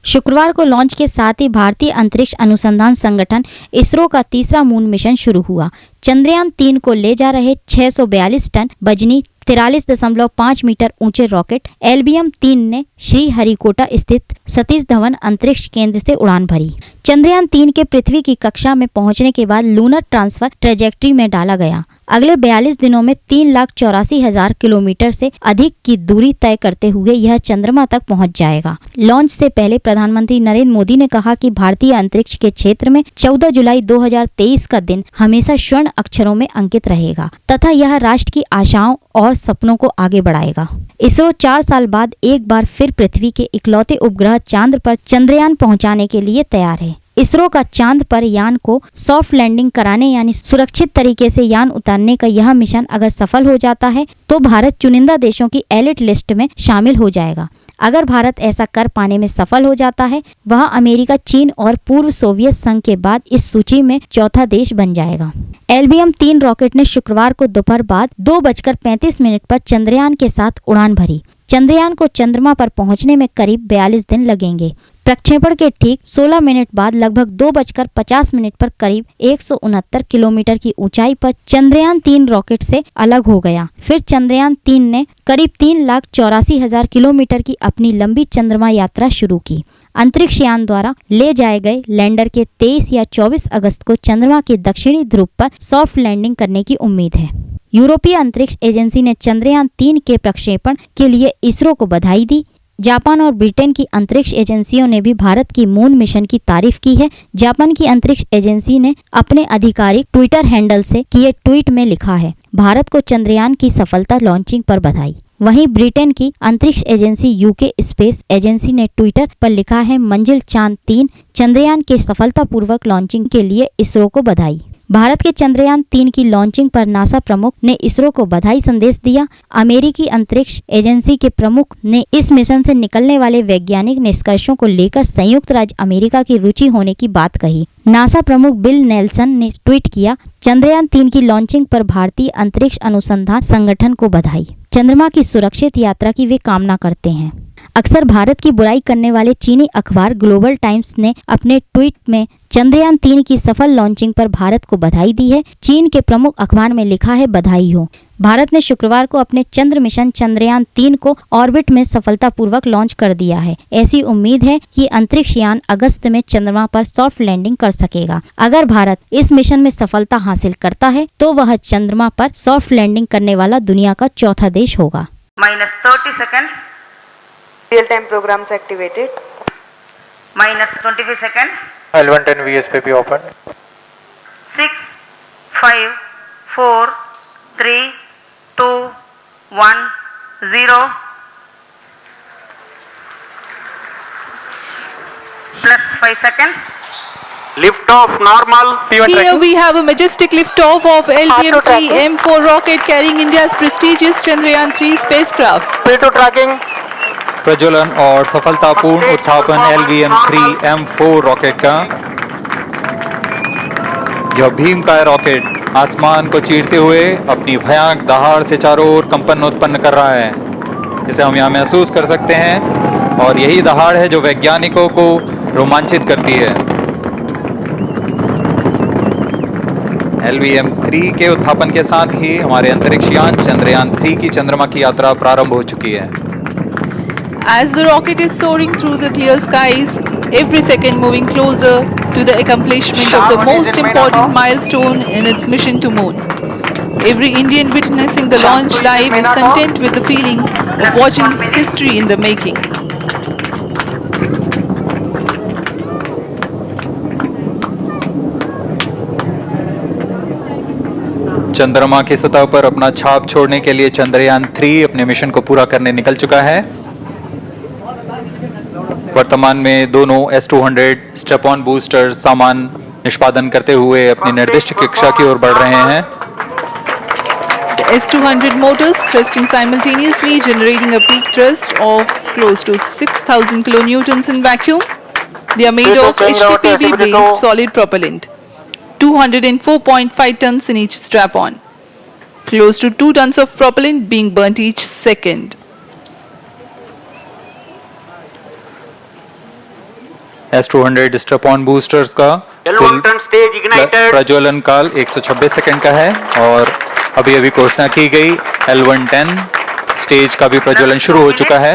शुक्रवार को लॉन्च के साथ ही भारतीय अंतरिक्ष अनुसंधान संगठन इसरो का तीसरा मून मिशन शुरू हुआ। चंद्रयान 3 को ले जा रहे 642 टन वजनी 43.5 मीटर ऊंचे रॉकेट LBM-3 ने श्रीहरिकोटा स्थित सतीश धवन अंतरिक्ष केंद्र से उड़ान भरी। चंद्रयान 3 के पृथ्वी की कक्षा में पहुंचने के बाद लूनर ट्रांसफर ट्रेजेक्ट्री में डाला गया। अगले 42 दिनों में 3,84,000 किलोमीटर से अधिक की दूरी तय करते हुए यह चंद्रमा तक पहुंच जाएगा। लॉन्च से पहले प्रधानमंत्री नरेंद्र मोदी ने कहा कि भारतीय अंतरिक्ष के क्षेत्र में 14 जुलाई 2023 का दिन हमेशा स्वर्ण अक्षरों में अंकित रहेगा तथा यह राष्ट्र की आशाओं और सपनों को आगे बढ़ाएगा। इसरो 4 साल बाद एक बार फिर पृथ्वी के इकलौते उपग्रह चांद पर चंद्रयान पहुंचाने के लिए तैयार है। इसरो का चांद पर यान को सॉफ्ट लैंडिंग कराने यानी सुरक्षित तरीके से यान उतारने का यह मिशन अगर सफल हो जाता है तो भारत चुनिंदा देशों की एलिट लिस्ट में शामिल हो जाएगा। अगर भारत ऐसा कर पाने में सफल हो जाता है, वह अमेरिका, चीन और पूर्व सोवियत संघ के बाद इस सूची में चौथा देश बन जाएगा। LBM-3 रॉकेट ने शुक्रवार को दोपहर बाद 2:35 पर चंद्रयान के साथ उड़ान भरी। चंद्रयान को चंद्रमा पर पहुंचने में करीब 42 दिन लगेंगे। प्रक्षेपण के ठीक 16 मिनट बाद लगभग 2:50 पर करीब 169 किलोमीटर की ऊंचाई पर चंद्रयान 3 रॉकेट से अलग हो गया। फिर चंद्रयान 3 ने करीब 3,84,000 किलोमीटर की अपनी लंबी चंद्रमा यात्रा शुरू की। अंतरिक्ष यान द्वारा ले जाए गए लैंडर के 23 या 24 अगस्त को चंद्रमा के दक्षिणी ध्रुव पर सॉफ्ट लैंडिंग करने की उम्मीद है। यूरोपीय अंतरिक्ष एजेंसी ने चंद्रयान 3 के प्रक्षेपण के लिए इसरो को बधाई दी। जापान और ब्रिटेन की अंतरिक्ष एजेंसियों ने भी भारत की मून मिशन की तारीफ की है। जापान की अंतरिक्ष एजेंसी ने अपने आधिकारिक ट्विटर हैंडल से किए ट्वीट में लिखा है, भारत को चंद्रयान की सफलता लॉन्चिंग पर बधाई। वहीं ब्रिटेन की अंतरिक्ष एजेंसी UK स्पेस एजेंसी ने ट्विटर पर लिखा है, मंजिल चांद 3 चंद्रयान के सफलतापूर्वक लॉन्चिंग के लिए इसरो को बधाई। भारत के चंद्रयान 3 की लॉन्चिंग पर नासा प्रमुख ने इसरो को बधाई संदेश दिया। अमेरिकी अंतरिक्ष एजेंसी के प्रमुख ने इस मिशन से निकलने वाले वैज्ञानिक निष्कर्षों को लेकर संयुक्त राज्य अमेरिका की रुचि होने की बात कही। नासा प्रमुख बिल नेल्सन ने ट्वीट किया, चंद्रयान 3 की लॉन्चिंग पर भारतीय अंतरिक्ष अनुसंधान संगठन को बधाई। चंद्रमा की सुरक्षित यात्रा की वे कामना करते हैं। अक्सर भारत की बुराई करने वाले चीनी अखबार ग्लोबल टाइम्स ने अपने ट्वीट में चंद्रयान 3 की सफल लॉन्चिंग पर भारत को बधाई दी है। चीन के प्रमुख अखबार में लिखा है, बधाई हो। भारत ने शुक्रवार को अपने चंद्र मिशन चंद्रयान 3 को ऑर्बिट में सफलतापूर्वक लॉन्च कर दिया है। ऐसी उम्मीद है कि अंतरिक्ष यान अगस्त में चंद्रमा पर सॉफ्ट लैंडिंग कर सकेगा। अगर भारत इस मिशन में सफलता हासिल करता है तो वह चंद्रमा पर सॉफ्ट लैंडिंग करने वाला दुनिया का चौथा देश होगा। -30 seconds. Real time programs activated. -25 seconds. L110 VSPP open. 6, 5, 4, 3, 2, 1, 0. Plus 5 seconds. Lift off normal. P1 Here tracking. we have a majestic liftoff of LBM-3 M4 rocket carrying India's prestigious Chandrayaan 3 spacecraft. P2 tracking. प्रज्वलन और सफलतापूर्ण उत्थापन LBM-3 M4 rocket का। यह भीमकाय rocket आसमान को चीरते हुए अपनी भयानक दहाड़ से चारों ओर कंपन उत्पन्न कर रहा है। इसे हम यहाँ महसूस कर सकते हैं और यही दहाड़ है जो वैज्ञानिकों को रोमांचित करती है। LBM-3 के उत्थापन के साथ ही हमारे अंतरिक्ष यान चंद्रयान 3 की चंद्रमा की यात्रा प्रारंभ हो चुकी है। As the rocket is soaring through the clear skies, every second moving closer to the accomplishment of the most important milestone in its mission to moon. Every Indian witnessing the launch live is content with the feeling of watching history in the making. चंद्रमा की सतह पर अपना छाप छोड़ने के लिए चंद्रयान 3 अपने मिशन को पूरा करने निकल चुका है। वर्तमान में दोनों S-200 स्टेप ऑन बूस्टर सामान निष्पादन करते हुए अपनी निर्दिष्ट कक्षा की ओर बढ़ रहे हैं। The S-200 motors thrusting simultaneously, generating a peak thrust of close to 6,000 kilonewtons in vacuum. They are made of HTPB-based solid propellant. 204.5 tons in each strap-on. Close to 2 tons of propellant being burnt each second. S200 strap-on boosters का L1 turn stage ignited. प्रज्वलन काल 126 second का है और अभी अभी घोषणा की गई L110 स्टेज का भी प्रज्वलन शुरू हो चुका है।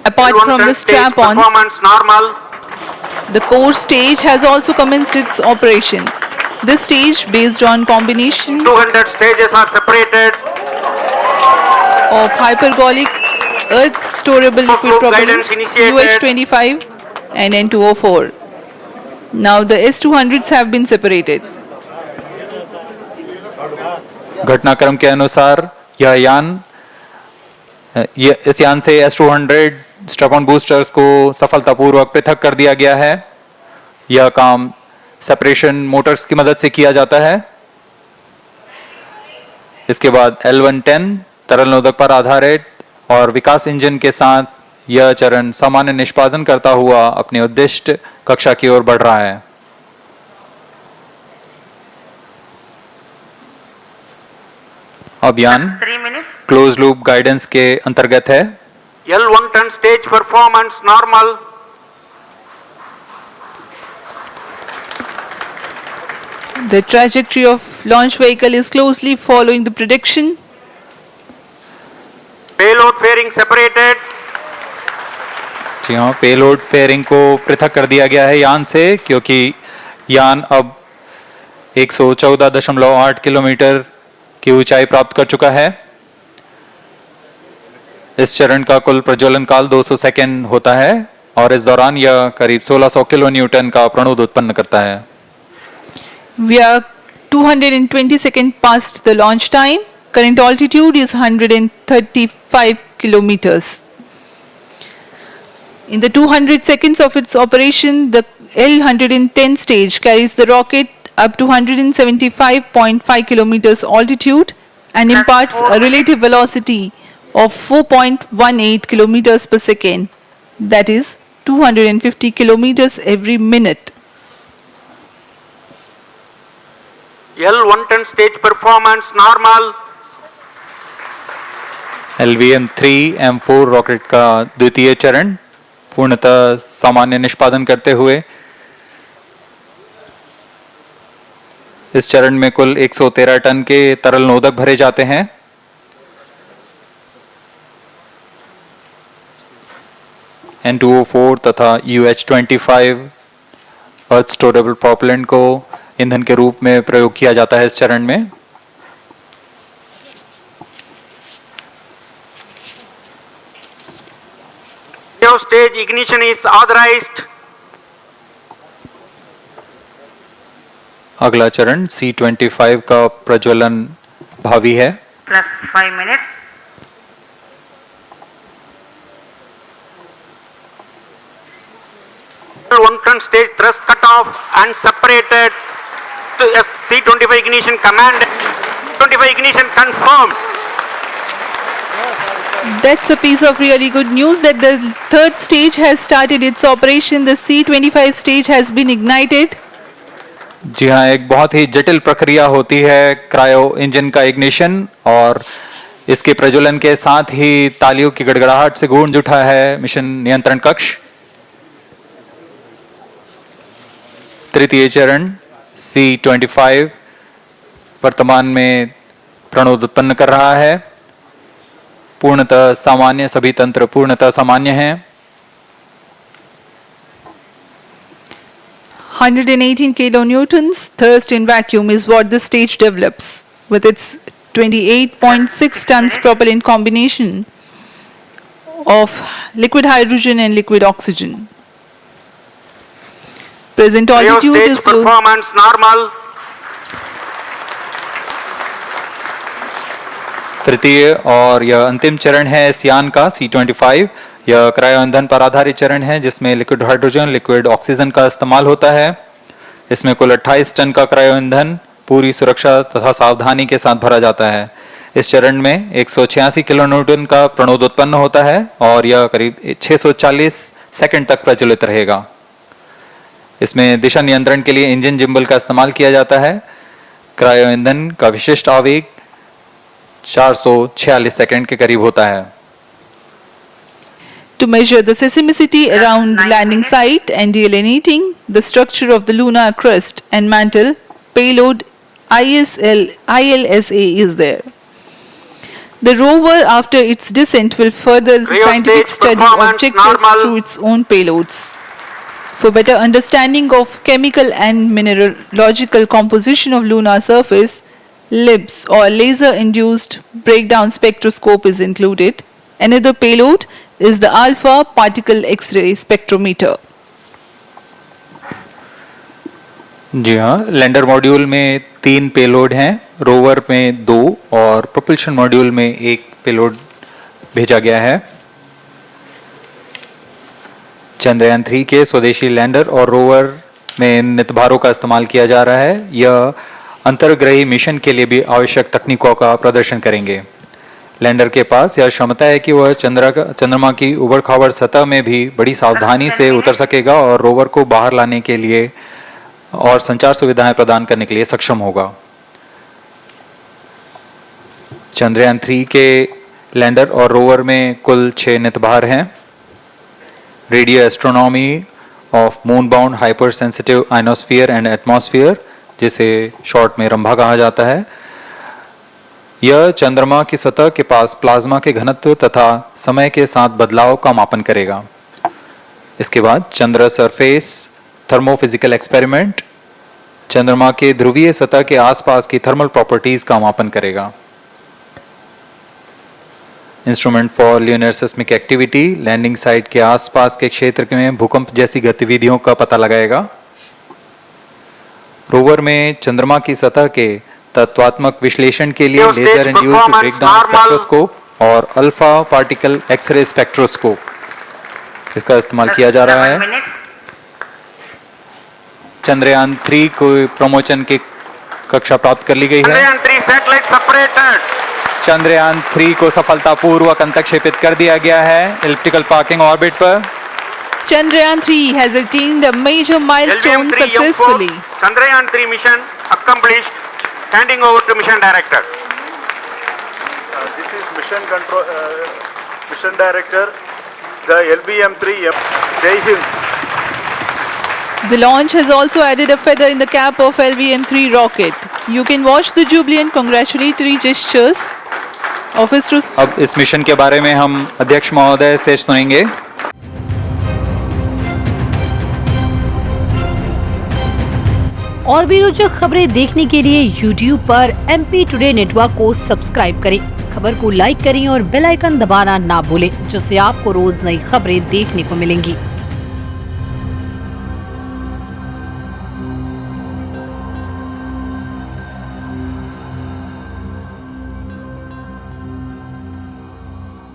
Apart L1 from turn the stage strap-ons, performance normal. the core stage has also commenced its operation. This stage, based on combination 200 stages are separated. of hypergolic earth storable liquid Group propellants guidance initiated. UH25 and N2O4. Now the S200s have been separated. घटनाक्रम के अनुसार यह यान इस यान से S200 strap-on boosters को सफलतापूर्वक पृथक कर दिया गया है। यह काम सेपरेशन मोटर्स की मदद से किया जाता है। इसके बाद L110 तरल नोदक पर आधारित और विकास इंजन के साथ यह चरण सामान्य निष्पादन करता हुआ अपनी उद्दिष्ट कक्षा की ओर बढ़ रहा है। अब यान 3 minutes. क्लोज लूप गाइडेंस के अंतर्गत है। L1 turn stage performance normal. The trajectory of launch vehicle is closely following the prediction. Payload fairing separated. जी हाँ, पेलोड फेयरिंग को पृथक कर दिया गया है यान से, क्योंकि यान अब 114.8 किलोमीटर की ऊंचाई प्राप्त कर चुका है। इस चरण का कुल प्रज्वलन काल 200 सेकेंड होता है और इस दौरान यह करीब 1600 किलो न्यूटन का प्रणोद उत्पन्न करता है। We are 220 seconds past the launch time. Current altitude is 135 kilometers. In the 200 seconds of its operation, the L110 stage carries the rocket up to 175.5 kilometers altitude and That's imparts 4 a relative velocity of 4.18 kilometers per second. That is 250 kilometers every minute. L1 turn stage performance normal. LVM-3M4 rocket का द्वितीय चरण पूर्णतः सामान्य निष्पादन करते हुए इस चरण में कुल 113 टन के तरल नोदक भरे जाते हैं। N2O4 तथा UH25 अर्थ स्टोरेबल प्रोपेलेंट को ईंधन के रूप में प्रयोग किया जाता है इस चरण में। Stage ignition is authorized. अगला चरण C25 का प्रज्वलन भावी है। Plus 5 minutes. L1 turn stage thrust cut off and separated to C25 ignition command. 25 ignition confirmed. That's a piece of really good news that the third stage has started its operation. The C25 stage has been ignited. जी हाँ, एक बहुत ही जटिल प्रक्रिया होती है cryo engine का ignition और इसके प्रज्वलन के साथ ही तालियों की गड़गड़ाहट से गूंज उठा है मिशन नियंत्रण कक्ष। तृतीय चरण C25 वर्तमान में प्रणोद उत्पन्न कर रहा है। पूर्णतः सामान्य, सभी तंत्र पूर्णतः सामान्य हैं। 118 kilonewtons thrust in vacuum is what the stage develops with its 28.6 tons propellant combination of liquid hydrogen and liquid oxygen. Present altitude Stage is close. performance normal. तृतीय और यह अंतिम चरण है इस यान का C25। यह क्रायो ईंधन पर आधारित चरण है जिसमें लिक्विड हाइड्रोजन, लिक्विड ऑक्सीजन का इस्तेमाल होता है। इसमें कुल 28 टन का क्रायो ईंधन पूरी सुरक्षा तथा सावधानी के साथ भरा जाता है। इस चरण में 186 किलो न्यूटन का प्रणोद उत्पन्न होता है और यह करीब 640 सेकंड तक प्रज्वलित रहेगा। इसमें दिशा नियंत्रण के लिए इंजन जिम्बल का इस्तेमाल किया जाता है। क्रायो ईंधन का विशिष्ट आवेग 446 सेकंड के करीब होता है। to measure the seismicity around the landing site and delineating the structure of the lunar crust and mantle, payload ILSA is there. The rover, after its descent, will further the scientific Cryostate study performance objectives normal. through its own payloads. For better understanding of chemical and mineralogical composition of lunar surface, LIBS or laser-induced breakdown spectroscope is included. Another payload is the alpha particle X-ray spectrometer. जी हाँ, lander module में 3 payload हैं, rover में 2 और propulsion module में 1 payload भेजा गया है। चंद्रयान 3 के स्वदेशी लैंडर और रोवर में नितभारों का इस्तेमाल किया जा रहा है। यह अंतर्ग्रही मिशन के लिए भी आवश्यक तकनीकों का प्रदर्शन करेंगे। लैंडर के पास यह क्षमता है कि वह चंद्रमा की उबड़-खाबड़ सतह में भी बड़ी सावधानी से उतर सकेगा और रोवर को बाहर लाने के लिए और संचार सुविधाएं प्रदान करने के लिए सक्षम होगा। चंद्रयान 3 के लैंडर और रोवर में कुल 6 नितभार हैं। Radio astronomy of moon bound hyper sensitive ionosphere and atmosphere, जिसे शॉर्ट में रंभा कहा जाता है, यह चंद्रमा की सतह के पास प्लाज्मा के घनत्व तथा समय के साथ बदलाव का मापन करेगा। इसके बाद चंद्र सरफेस थर्मोफिजिकल एक्सपेरिमेंट चंद्रमा के ध्रुवीय सतह के आसपास की थर्मल प्रॉपर्टीज का मापन करेगा। Instrument for lunar seismic activity landing site के आसपास के क्षेत्र में भूकंप जैसी गतिविधियों का पता लगाएगा। रोवर में चंद्रमा की सतह के तत्वात्मक विश्लेषण के लिए लेजर इंड्यूस्ड ब्रेकडाउन स्पेक्ट्रोस्कोप और अल्फा पार्टिकल एक्सरे स्पेक्ट्रोस्कोप इसका इस्तेमाल किया जा रहा है। चंद्रयान 3 को प्रमोशन की कक्षा प्राप्त कर ली गई है। Chandrayaan 3 satellite separated. चंद्रयान 3 को सफलतापूर्वक अंतक्षेपित कर दिया गया है एलिप्टिकल पार्किंग ऑर्बिट पर। Chandrayaan 3 has attained a major milestone LVM-3 successfully. Chandrayaan 3 mission accomplished. Handing over to mission director. This is mission director, the LVM-3. Jai Hind. The launch has also added a feather in the cap of LVM-3 rocket. You can watch the jubilant congratulatory gestures of ISRO. अब इस mission के बारे में हम अध्यक्ष महोदय से सुनेंगे। और भी रोचक खबरें देखने के लिए YouTube पर MP टुडे नेटवर्क को सब्सक्राइब करें, खबर को लाइक करें और बेल आइकन दबाना ना भूलें, जिससे आपको रोज नई खबरें देखने को मिलेंगी।